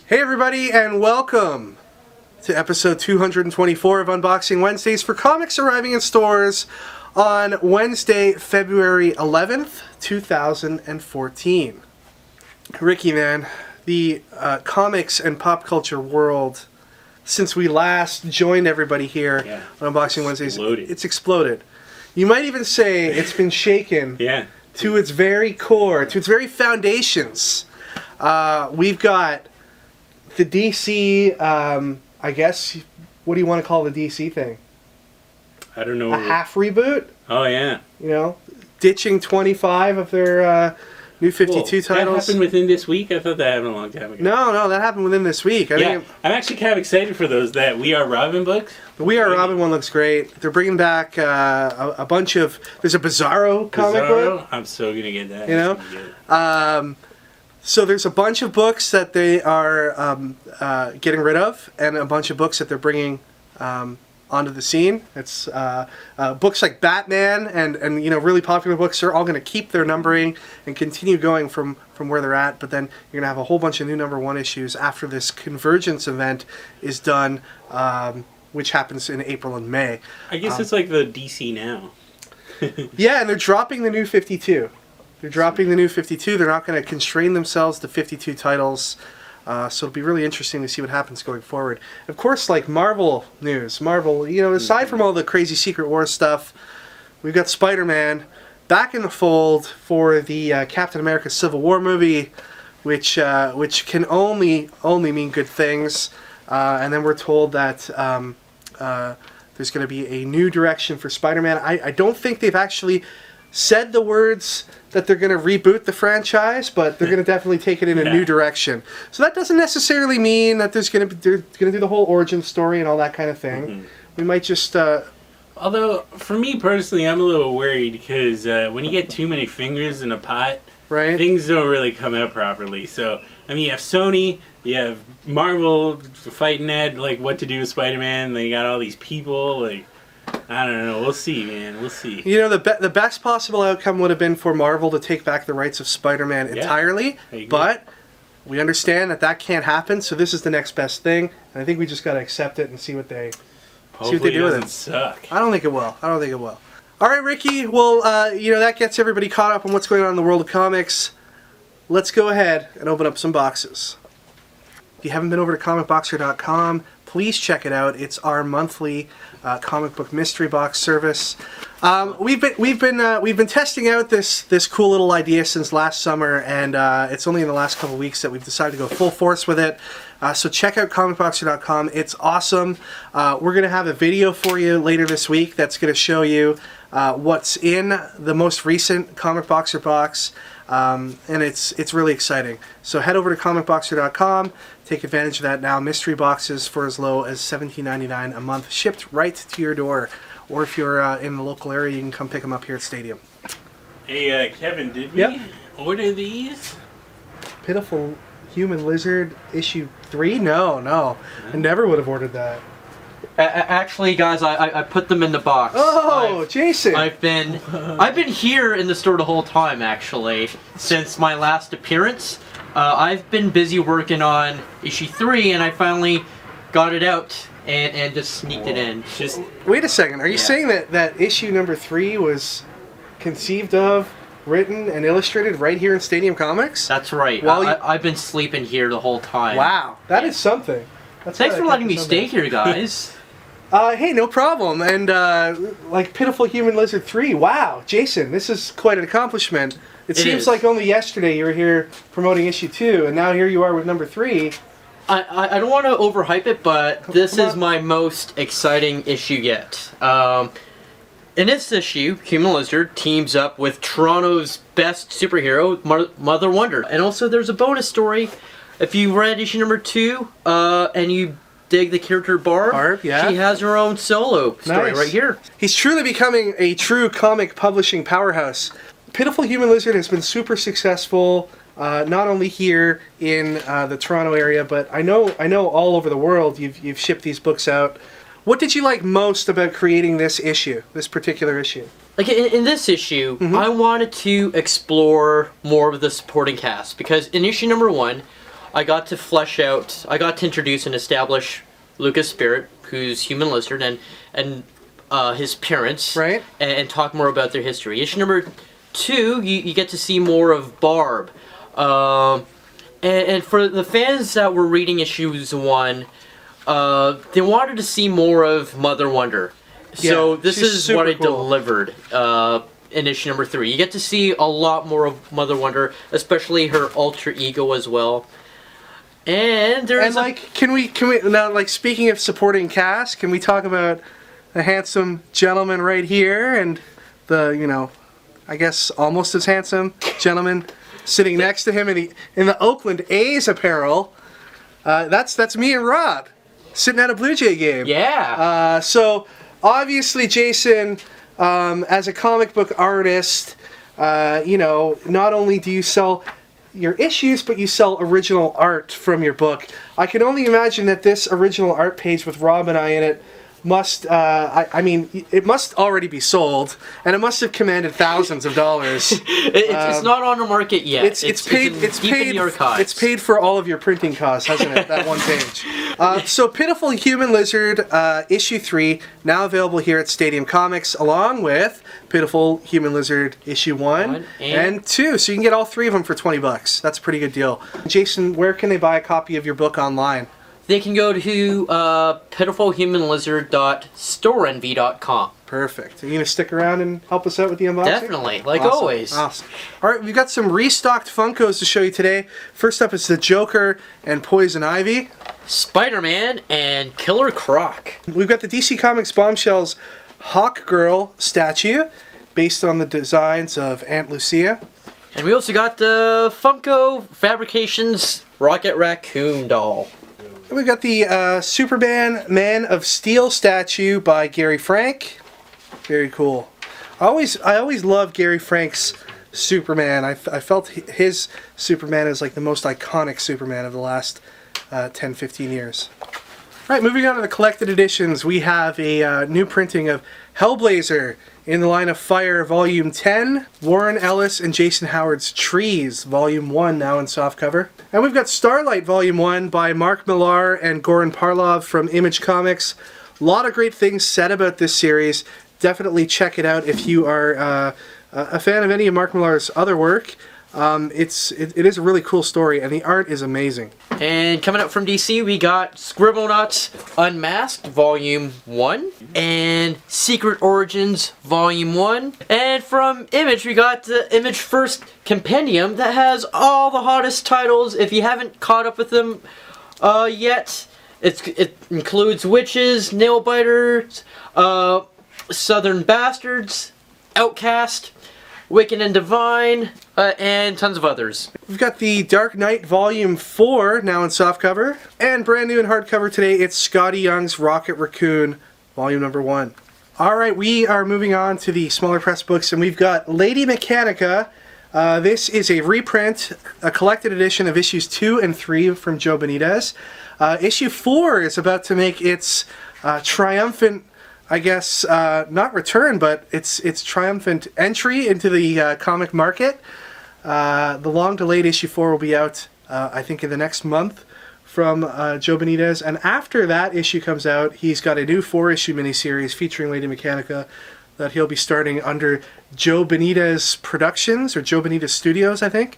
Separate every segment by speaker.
Speaker 1: Hey everybody, and welcome to episode 224 of Unboxing Wednesdays for comics arriving in stores on Wednesday, February 11th, 2014. Ricky, man, the comics and pop culture world, since we last joined everybody here on Unboxing Wednesdays, it's exploded. You might even say it's been shaken to its very core, to its very foundations. We've got the DC, I guess, what do you want to call the DC thing?
Speaker 2: I don't know.
Speaker 1: A half reboot?
Speaker 2: Oh, yeah.
Speaker 1: You know, ditching 25 of their new 52 titles.
Speaker 2: That happened within this week? I thought that happened a long time ago.
Speaker 1: No, that happened within this week.
Speaker 2: I'm actually kind of excited for those, that We Are Robin books.
Speaker 1: The We Are Robin one looks great. They're bringing back a bunch of... There's a Bizarro comic book.
Speaker 2: I'm so going to get that.
Speaker 1: You know? So there's a bunch of books that they are getting rid of, and a bunch of books that they're bringing onto the scene. It's books like Batman and you know, really popular books are all going to keep their numbering and continue going from where they're at. But then you're going to have a whole bunch of new #1 issues after this Convergence event is done, which happens in April and May.
Speaker 2: I guess it's like the DC Now.
Speaker 1: Yeah, and they're dropping the new 52. They're dropping the new 52. They're not going to constrain themselves to 52 titles. So it'll be really interesting to see what happens going forward. Of course, like Marvel news. Marvel, you know, aside from all the crazy Secret Wars stuff, we've got Spider-Man back in the fold for the Captain America Civil War movie, which can only mean good things. And then we're told that there's going to be a new direction for Spider-Man. I don't think they've actually said the words that they're going to reboot the franchise, but they're going to definitely take it in a new direction. So that doesn't necessarily mean that they're going to do the whole origin story and all that kind of thing. Mm-hmm. We might just...
Speaker 2: Although, for me personally, I'm a little worried because when you get too many fingers in a pot, things don't really come out properly. So, I mean, you have Sony, you have Marvel fighting at, like, what to do with Spider-Man, then you got all these people, like... I don't know. We'll see, man. We'll see. You know, the best possible outcome would have been for Marvel to take back the rights of Spider-Man entirely, but we understand that can't happen, so this is the next best thing, and I think we just got to accept it and see what they do with it. Suck.
Speaker 1: I don't think it will. All right, Ricky. Well, you know, that gets everybody caught up on what's going on in the world of comics. Let's go ahead and open up some boxes. If you haven't been over to comicboxer.com, please check it out. It's our monthly comic book mystery box service. We've been testing out this cool little idea since last summer, and it's only in the last couple weeks that we've decided to go full force with it. So check out comicboxer.com. It's awesome. We're going to have a video for you later this week that's going to show you what's in the most recent Comic Boxer box. And it's really exciting. So head over to comicboxer.com, take advantage of that now. Mystery boxes for as low as $17.99 a month, shipped right to your door. Or if you're in the local area, you can come pick them up here at Stadium.
Speaker 2: Hey, Kevin, did we order these?
Speaker 1: Pitiful Human Lizard issue 3? No. I never would have ordered that.
Speaker 3: Actually, guys, I put them in the box.
Speaker 1: Oh, Jason!
Speaker 3: I've been here in the store the whole time, actually, since my last appearance. I've been busy working on issue 3, and I finally got it out and just sneaked it in. Just
Speaker 1: wait a second. Are you saying that issue number 3 was conceived of, written, and illustrated right here in Stadium Comics?
Speaker 3: That's right. I've been sleeping here the whole time.
Speaker 1: Wow, that is something.
Speaker 3: Thanks for letting me stay here, guys.
Speaker 1: Hey, no problem. And, like, Pitiful Human Lizard 3, wow, Jason, this is quite an accomplishment. It seems like only yesterday you were here promoting issue 2, and now here you are with number 3.
Speaker 3: I don't want to overhype it, but this is my most exciting issue yet. In this issue, Human Lizard teams up with Toronto's best superhero, Mother Wonder. And also there's a bonus story. If you read issue number 2, and you dig the character Barb, she has her own solo story right here.
Speaker 1: He's truly becoming a true comic publishing powerhouse. Pitiful Human Lizard has been super successful, not only here in the Toronto area, but I know all over the world you've shipped these books out. What did you like most about creating this issue, this particular issue?
Speaker 3: Like in this issue, I wanted to explore more of the supporting cast, because in issue number 1, I got to introduce and establish Lucas Spirit, who's Human Lizard, and his parents,
Speaker 1: right?
Speaker 3: And talk more about their history. Issue number 2, you get to see more of Barb. And for the fans that were reading issues 1, they wanted to see more of Mother Wonder. So this is what I delivered in issue number 3. You get to see a lot more of Mother Wonder, especially her alter ego as well. And there's
Speaker 1: can we now, like, speaking of supporting cast, can we talk about a handsome gentleman right here and the, I guess almost as handsome gentleman sitting next to him in the Oakland A's apparel? That's me and Rob sitting at a Blue Jay game.
Speaker 3: Yeah.
Speaker 1: So obviously, Jason, as a comic book artist, not only do you sell your issues, but you sell original art from your book. I can only imagine that this original art page with Rob and I in it must, it must already be sold, and it must have commanded thousands of dollars.
Speaker 3: It's not on the market yet.
Speaker 1: It's paid for all of your printing costs, hasn't it? That one page. So Pitiful Human Lizard, issue 3, now available here at Stadium Comics, along with Pitiful Human Lizard issue 1 and 2. So you can get all 3 of them for $20. That's a pretty good deal. Jason, where can they buy a copy of your book online?
Speaker 3: They can go to pitifulhumanlizard.storenvy.com.
Speaker 1: Perfect. Are you going to stick around and help us out with the unboxing?
Speaker 3: Definitely, like
Speaker 1: awesome.
Speaker 3: always.
Speaker 1: Awesome. All right, we've got some restocked Funkos to show you today. First up is the Joker and Poison Ivy.
Speaker 3: Spider-Man and Killer Croc.
Speaker 1: We've got the DC Comics Bombshells Hawk Girl statue, based on the designs of Aunt Lucia.
Speaker 3: And we also got the Funko Fabrications Rocket Raccoon doll.
Speaker 1: And we've got the Superman Man of Steel statue by Gary Frank. Very cool. I always loved Gary Frank's Superman. I felt his Superman is like the most iconic Superman of the last 10-15 years. All right, moving on to the collected editions, we have a new printing of Hellblazer in the Line of Fire, Volume 10, Warren Ellis and Jason Howard's Trees, Volume 1, now in softcover. And we've got Starlight, Volume 1 by Mark Millar and Goran Parlov from Image Comics. A lot of great things said about this series. Definitely check it out if you are a fan of any of Mark Millar's other work. It is a really cool story, and the art is amazing.
Speaker 3: And coming up from DC, we got Scribblenauts Unmasked, Volume 1, and Secret Origins, Volume 1. And from Image, we got the Image First Compendium that has all the hottest titles. If you haven't caught up with them yet, it includes Witches, Nailbiters, Southern Bastards, Outcast, Wicked and Divine, and tons of others.
Speaker 1: We've got the Dark Knight Volume 4 now in softcover, and brand new in hardcover today, it's Scotty Young's Rocket Raccoon Volume number 1. Alright, we are moving on to the smaller press books, and we've got Lady Mechanica. This is a reprint, a collected edition of issues 2 and 3 from Joe Benitez. Issue 4 is about to make its triumphant, I guess, not return, but its triumphant entry into the comic market. The long-delayed issue 4 will be out, I think, in the next month from Joe Benitez. And after that issue comes out, he's got a new 4-issue miniseries featuring Lady Mechanica that he'll be starting under Joe Benitez Productions, or Joe Benitez Studios, I think.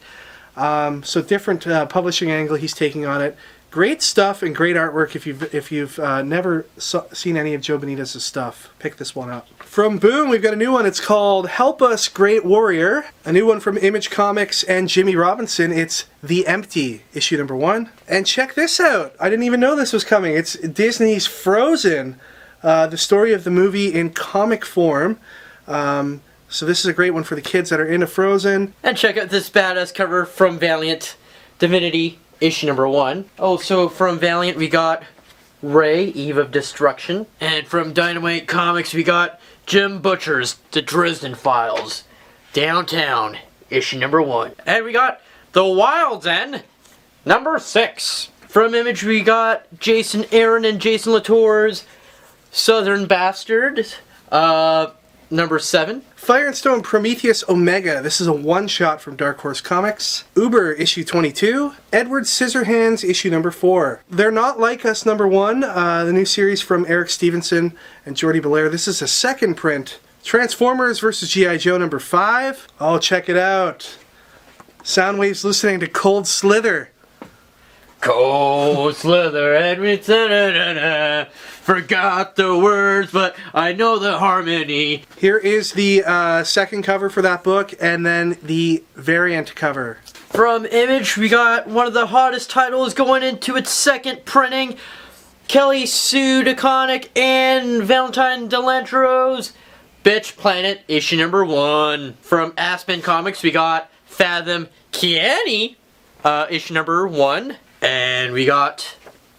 Speaker 1: So different publishing angle he's taking on it. Great stuff and great artwork. If you've never seen any of Joe Benitez's stuff, pick this one up. From Boom, we've got a new one. It's called Help Us, Great Warrior. A new one from Image Comics and Jimmy Robinson. It's The Empty, issue number 1. And check this out. I didn't even know this was coming. It's Disney's Frozen, the story of the movie in comic form. So this is a great one for the kids that are into Frozen.
Speaker 3: And check out this badass cover from Valiant, Divinity, issue number 1. Also from Valiant we got Ray, Eve of Destruction. And from Dynamite Comics we got Jim Butcher's The Dresden Files, Downtown, issue number 1. And we got The Wild's End, number 6. From Image we got Jason Aaron and Jason Latour's Southern Bastards, number 7.
Speaker 1: Fire and Stone Prometheus Omega. This is a one-shot from Dark Horse Comics. Uber, issue 22. Edward Scissorhands, issue number 4. They're Not Like Us, number 1. The new series from Eric Stevenson and Jordi Belair. This is a second print. Transformers vs. G.I. Joe, number 5. Oh, check it out. Soundwave's listening to Cold Slither.
Speaker 3: Cold Slither, Edwin, forgot the words, but I know the harmony.
Speaker 1: Here is the second cover for that book, and then the variant cover.
Speaker 3: From Image, we got one of the hottest titles going into its second printing. Kelly Sue DeConnick and Valentine Delantro's Bitch Planet, issue number 1. From Aspen Comics, we got Fathom Kiani, issue number 1. And we got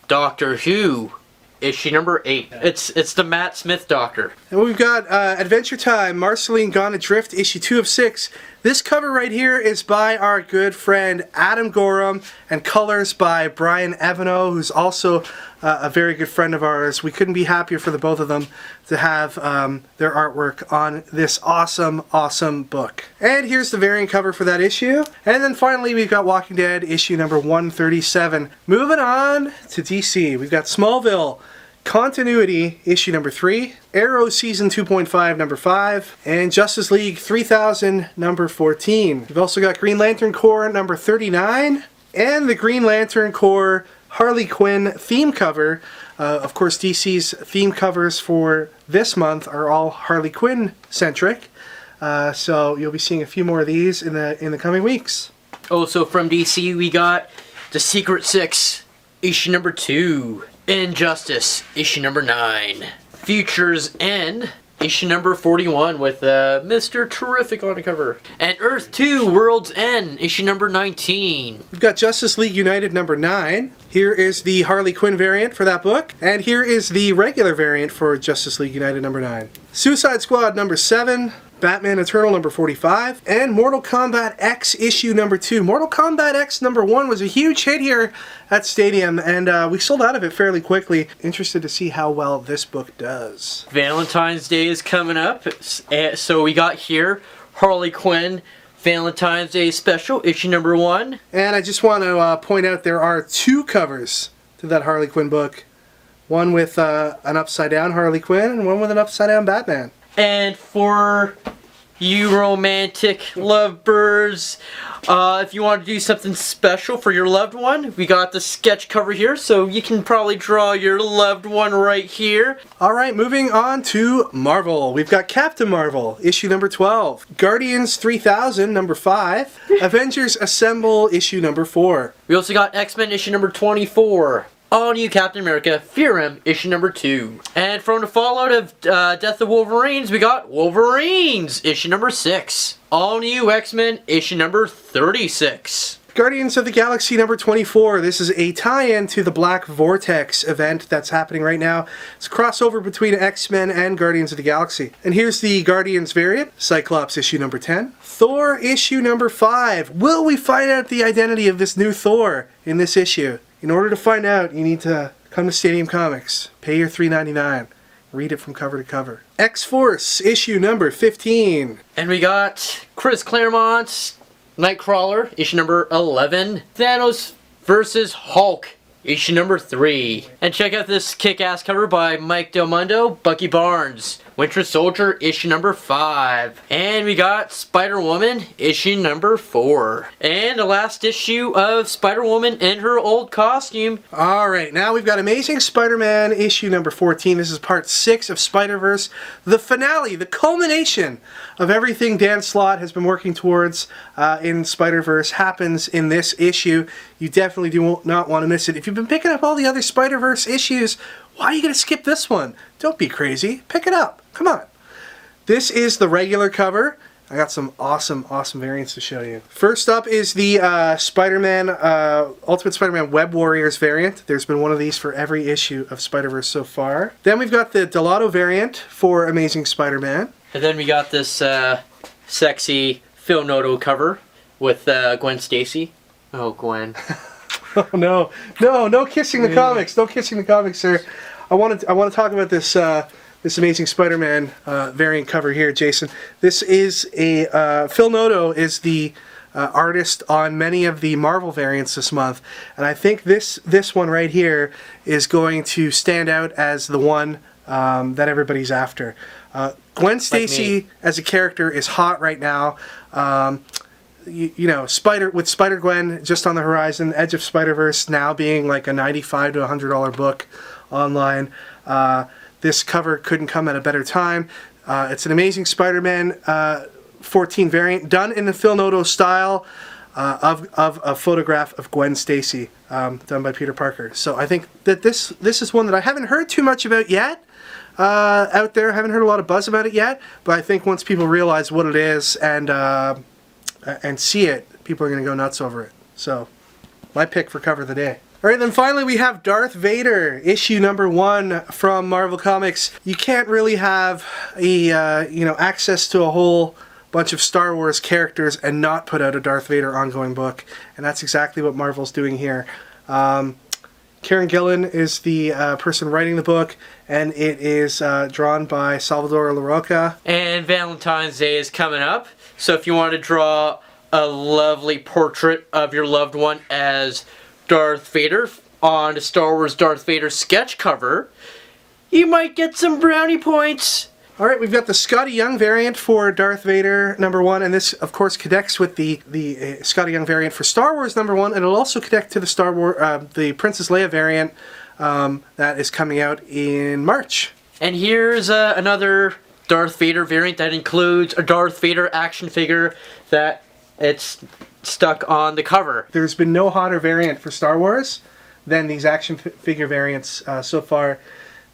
Speaker 3: Doctor Who, issue number 8. It's the Matt Smith Doctor.
Speaker 1: And we've got Adventure Time, Marceline Gone Adrift, issue 2 of 6. This cover right here is by our good friend Adam Gorham, and colors by Brian Evano, who's also a very good friend of ours. We couldn't be happier for the both of them to have their artwork on this awesome, awesome book. And here's the variant cover for that issue. And then finally we've got Walking Dead, issue number 137. Moving on to DC, we've got Smallville Continuity, issue number 3, Arrow Season 2.5, number 5, and Justice League 3000, number 14. We've also got Green Lantern Corps, number 39, and the Green Lantern Corps Harley Quinn theme cover. Of course, DC's theme covers for this month are all Harley Quinn centric, so you'll be seeing a few more of these in the coming weeks.
Speaker 3: Also from DC, we got The Secret Six, issue number 2. Injustice, issue number 9. Futures End, issue number 41 with Mr. Terrific on the cover. And Earth 2, World's End, issue number 19.
Speaker 1: We've got Justice League United number 9. Here is the Harley Quinn variant for that book. And here is the regular variant for Justice League United number 9. Suicide Squad number 7. Batman Eternal number 45, and Mortal Kombat X issue number 2. Mortal Kombat X number 1 was a huge hit here at Stadium, and we sold out of it fairly quickly. Interested to see how well this book does.
Speaker 3: Valentine's Day is coming up, so we got here Harley Quinn Valentine's Day Special, issue number 1.
Speaker 1: And I just want to point out there are 2 covers to that Harley Quinn book. One with an upside-down Harley Quinn, and one with an upside-down Batman.
Speaker 3: And for you romantic lovebirds, if you want to do something special for your loved one, we got the sketch cover here, so you can probably draw your loved one right here.
Speaker 1: Alright, moving on to Marvel. We've got Captain Marvel, issue number 12. Guardians 3000, number 5. Avengers Assemble, issue number 4.
Speaker 3: We also got X-Men, issue number 24. All New Captain America, Fear Him, issue number 2. And from the fallout of Death of Wolverines, we got Wolverines, issue number 6. All New X-Men, issue number 36.
Speaker 1: Guardians of the Galaxy number 24. This is a tie-in to the Black Vortex event that's happening right now. It's a crossover between X-Men and Guardians of the Galaxy. And here's the Guardians variant. Cyclops issue number 10. Thor issue number 5. Will we find out the identity of this new Thor in this issue? In order to find out, you need to come to Stadium Comics, pay your $3.99, read it from cover to cover. X-Force, issue number 15.
Speaker 3: And we got Chris Claremont's Nightcrawler, issue number 11. Thanos vs. Hulk, issue number 3. And check out this kick-ass cover by Mike Del Mundo, Bucky Barnes. Winter Soldier, issue number 5. And we got Spider-Woman, issue number 4. And the last issue of Spider-Woman in her old costume.
Speaker 1: Alright, now we've got Amazing Spider-Man, issue number 14. This is part 6 of Spider-Verse. The finale, the culmination of everything Dan Slott has been working towards in Spider-Verse happens in this issue. You definitely do not want to miss it. If you've been picking up all the other Spider-Verse issues, why are you going to skip this one? Don't be crazy. Pick it up. Come on. This is the regular cover. I got some awesome, awesome variants to show you. First up is the Spider-Man, Ultimate Spider-Man Web Warriors variant. There's been one of these for every issue of Spider-Verse so far. Then we've got the DELLOTTO variant for Amazing Spider-Man.
Speaker 3: And then we got this sexy Phil Noto cover with Gwen Stacy. Oh, Gwen.
Speaker 1: Oh, no kissing the comics. No kissing the comics, sir. I want to talk about this this Amazing Spider-Man variant cover here, Jason. This is a Phil Noto is the artist on many of the Marvel variants this month, and I think this one right here is going to stand out as the one that everybody's after. Gwen Stacy as a character is hot right now. You know, Spider-Gwen just on the horizon, Edge of Spider-Verse now being like a $95 to $100 book online. This cover couldn't come at a better time. It's an Amazing Spider-Man 14 variant done in the Phil Noto style of a photograph of Gwen Stacy done by Peter Parker. So I think that this is one that I haven't heard too much about yet out there. I haven't heard a lot of buzz about it yet, but I think once people realize what it is and see it, people are going to go nuts over it. So my pick for cover of the day. All right, then finally we have Darth Vader, issue number 1 from Marvel Comics. You can't really have a access to a whole bunch of Star Wars characters and not put out a Darth Vader ongoing book, and that's exactly what Marvel's doing here. Karen Gillan is the person writing the book, and it is drawn by Salvador Larroca.
Speaker 3: And Valentine's Day is coming up, so if you want to draw a lovely portrait of your loved one as Darth Vader on a Star Wars Darth Vader sketch cover, you might get some brownie points.
Speaker 1: Alright, we've got the Scotty Young variant for Darth Vader number 1, and this of course connects with the Scotty Young variant for Star Wars number 1, and it'll also connect to the Princess Leia variant that is coming out in March.
Speaker 3: And here's another Darth Vader variant that includes a Darth Vader action figure that it's stuck on the cover.
Speaker 1: There's been no hotter variant for Star Wars than these action figure variants so far.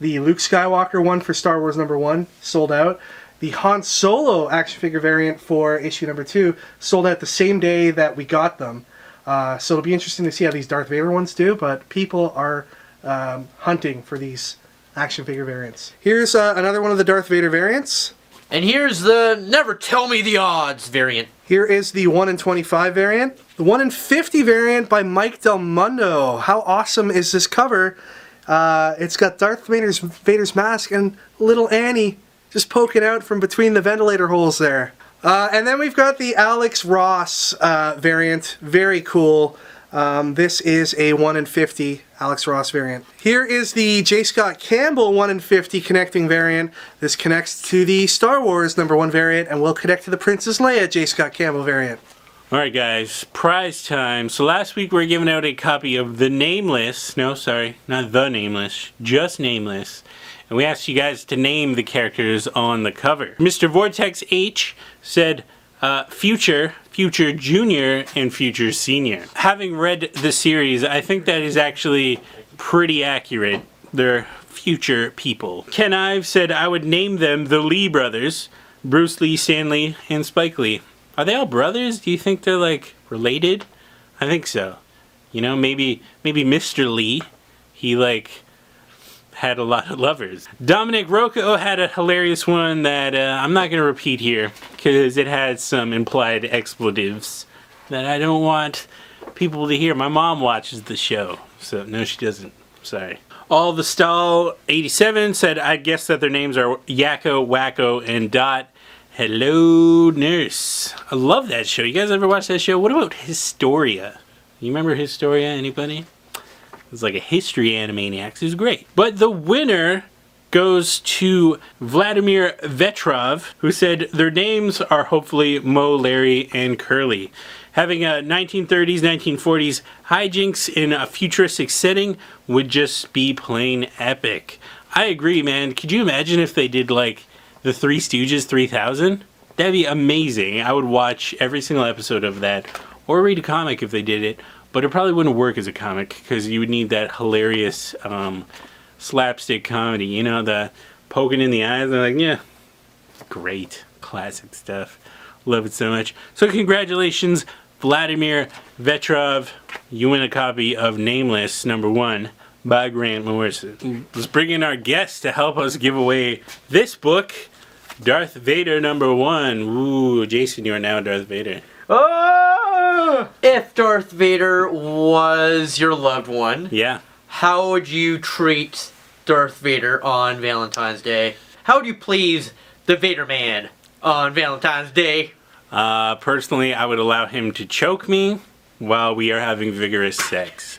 Speaker 1: The Luke Skywalker one for Star Wars number 1 sold out. The Han Solo action figure variant for issue number 2 sold out the same day that we got them. So it'll be interesting to see how these Darth Vader ones do, but people are hunting for these action figure variants. Here's another one of the Darth Vader variants.
Speaker 3: And here's the Never Tell Me the Odds variant.
Speaker 1: Here is the 1 in 25 variant. The 1 in 50 variant by Mike Del Mundo. How awesome is this cover? It's got Darth Vader's mask and little Annie just poking out from between the ventilator holes there. And then we've got the Alex Ross variant. Very cool. This is a 1 in 50 Alex Ross variant. Here is the J. Scott Campbell 1 in 50 connecting variant. This connects to the Star Wars number 1 variant and will connect to the Princess Leia J. Scott Campbell variant.
Speaker 2: Alright guys, prize time. So last week we were giving out a copy of The Nameless, no sorry, not The Nameless, just Nameless. And we asked you guys to name the characters on the cover. Mr. Vortex H said Future, Future Junior, and Future Senior. Having read the series, I think that is actually pretty accurate. They're future people. Ken Ives said I would name them the Lee brothers, Bruce Lee, Stan Lee, and Spike Lee. Are they all brothers? Do you think they're like related? I think so. You know, maybe Mr. Lee, he like had a lot of lovers. Dominic Rocco had a hilarious one that I'm not going to repeat here because it had some implied expletives that I don't want people to hear. My mom watches the show, so no, she doesn't. Sorry. All the Stall 87 said I guess that their names are Yakko, Wacko, and Dot. Hello, Nurse. I love that show. You guys ever watch that show? What about Historia? You remember Historia? Anybody? It was like a history Animaniacs. It was great. But the winner goes to Vladimir Vetrov, who said their names are hopefully Mo, Larry, and Curly. Having a 1930s, 1940s hijinks in a futuristic setting would just be plain epic. I agree, man. Could you imagine if they did like the Three Stooges 3000? That'd be amazing. I would watch every single episode of that, or read a comic if they did it, but it probably wouldn't work as a comic because you would need that hilarious slapstick comedy, you know, the poking in the eyes. They're like, yeah, great, classic stuff. Love it so much. So congratulations, Vladimir Vetrov. You win a copy of Nameless #1 by Grant Morrison. Let's bring in our guest to help us give away this book, Darth Vader #1. Ooh, Jason, you are now Darth Vader.
Speaker 3: Oh! If Darth Vader was your loved one,
Speaker 2: yeah,
Speaker 3: how would you treat Darth Vader on Valentine's Day? how would you please the Vader Man on Valentine's Day?
Speaker 2: Personally, I would allow him to choke me while we are having vigorous sex.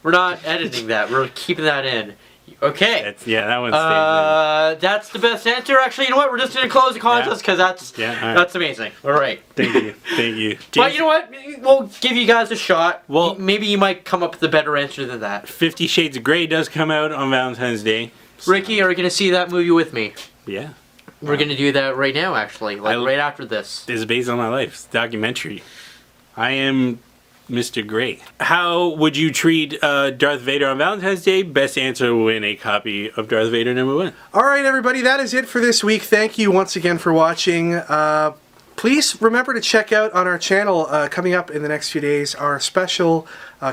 Speaker 3: We're not editing that. We're keeping that in. Okay.
Speaker 2: That one stays in.
Speaker 3: That's the best answer. Actually, you know what? We're just going to close the contest because that's amazing. All right.
Speaker 2: Thank you. Thank you.
Speaker 3: But you know what? We'll give you guys a shot. Well, maybe you might come up with a better answer than that.
Speaker 2: 50 Shades of Grey does come out on Valentine's Day.
Speaker 3: Ricky, are you going to see that movie with me?
Speaker 2: Yeah.
Speaker 3: We're going to do that right now, actually. Right after this.
Speaker 2: This is based on my life. It's a documentary. I am Mr. Grey. How would you treat Darth Vader on Valentine's Day? Best answer will win a copy of Darth Vader #1.
Speaker 1: All right, everybody, that is it for this week. Thank you once again for watching. Please remember to check out on our channel, coming up in the next few days, our special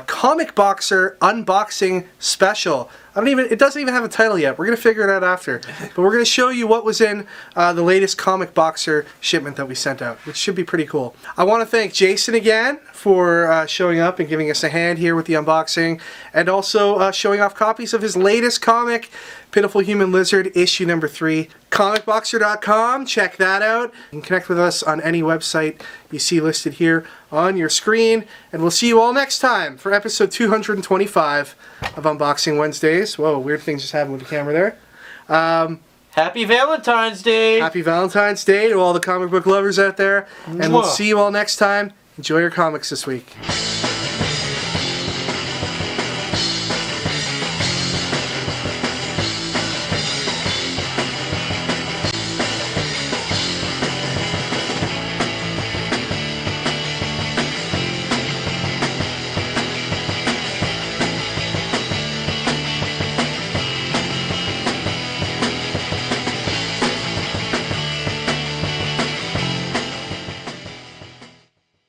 Speaker 1: Comic Boxer unboxing special. It doesn't even have a title yet. We're going to figure it out after. But we're going to show you what was in the latest Comic Boxer shipment that we sent out, which should be pretty cool. I want to thank Jason again for showing up and giving us a hand here with the unboxing, and also showing off copies of his latest comic, Pitiful Human Lizard, issue #3. ComicBoxer.com, check that out. You can connect with us on any website you see listed here on your screen. And we'll see you all next time for episode 225 of Unboxing Wednesdays. Whoa, weird things just happened with the camera there.
Speaker 3: Happy Valentine's Day!
Speaker 1: Happy Valentine's Day to all the comic book lovers out there. And we'll see you all next time. Enjoy your comics this week.